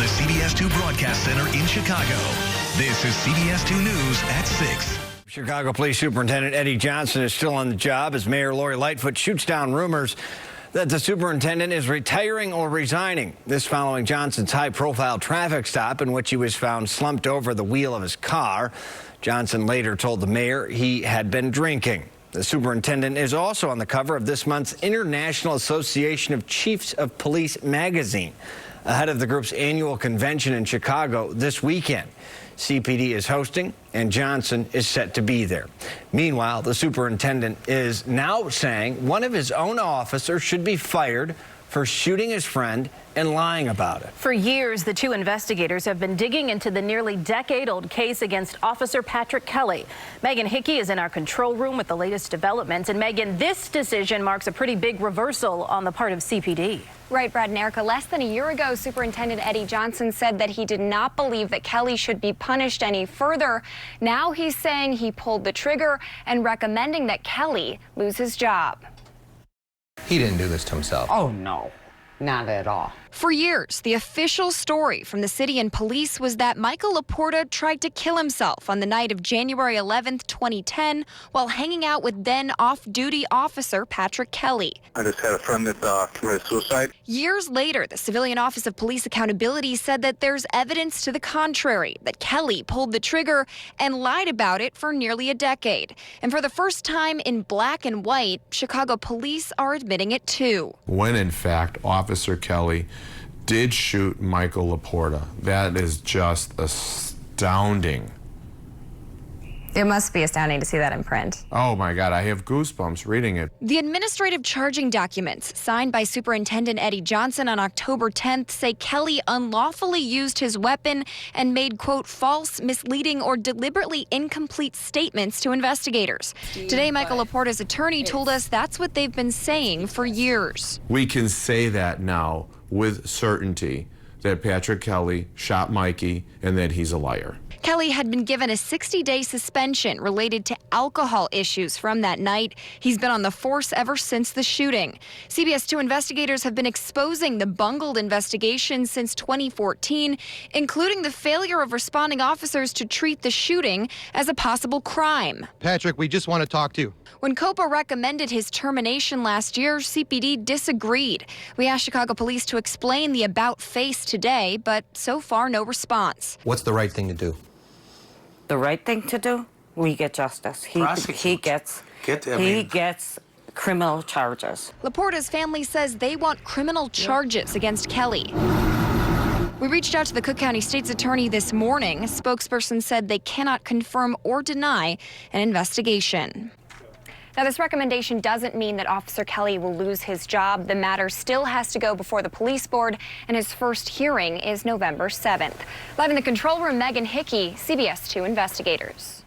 the CBS 2 Broadcast Center in Chicago. This is CBS 2 News at 6. Chicago Police Superintendent Eddie Johnson is still on the job as Mayor Lori Lightfoot shoots down rumors that the superintendent is retiring or resigning. This following Johnson's high-profile traffic stop in which he was found slumped over the wheel of his car. Johnson later told the mayor he had been drinking. The superintendent is also on the cover of this month's International Association of Chiefs of Police magazine, ahead of the group's annual convention in Chicago this weekend. CPD is hosting, and Johnson is set to be there. Meanwhile, the superintendent is now saying one of his own officers should be fired for shooting his friend and lying about it. For years, the two investigators have been digging into the nearly decade-old case against Officer Patrick Kelly. Megan Hickey is in our control room with the latest developments. And Megan, this decision marks a pretty big reversal on the part of CPD. Right, Brad and Erica. Less than a year ago, Superintendent Eddie Johnson said that he did not believe that Kelly should be punished any further. Now he's saying he pulled the trigger and recommending that Kelly lose his job. He didn't do this to himself. Oh, no, not at all. For years, the official story from the city and police was that Michael LaPorta tried to kill himself on the night of January 11th, 2010, while hanging out with then off-duty officer Patrick Kelly. I just had a friend that committed suicide. Years later, the Civilian Office of Police Accountability said that there's evidence to the contrary, that Kelly pulled the trigger and lied about it for nearly a decade. And for the first time in black and white, Chicago police are admitting it too. When in fact, Officer Kelly did shoot Michael LaPorta. That is just astounding. It must be astounding to see that in print. Oh my God, I have goosebumps reading it. The administrative charging documents signed by Superintendent Eddie Johnson on October 10th say Kelly unlawfully used his weapon and made, quote, false, misleading, or deliberately incomplete statements to investigators. Today, Michael LaPorta's attorney told us that's what they've been saying for years. We can say that now with certainty that Patrick Kelly shot Mikey and that he's a liar. Kelly had been given a 60-day suspension related to alcohol issues from that night. He's been on the force ever since the shooting. CBS 2 investigators have been exposing the bungled investigation since 2014, including the failure of responding officers to treat the shooting as a possible crime. Patrick, we just want to talk to you. When COPA recommended his termination last year, CPD disagreed. We asked Chicago police to explain the about-face today, but so far no response. What's the right thing to do? The right thing to do, we get justice. He gets criminal charges. LaPorta's family says they want criminal charges against Kelly. We reached out to the Cook County State's Attorney this morning. A spokesperson said they cannot confirm or deny an investigation. Now, this recommendation doesn't mean that Officer Kelly will lose his job. The matter still has to go before the police board, and his first hearing is November 7th. Live in the control room, Megan Hickey, CBS 2 investigators.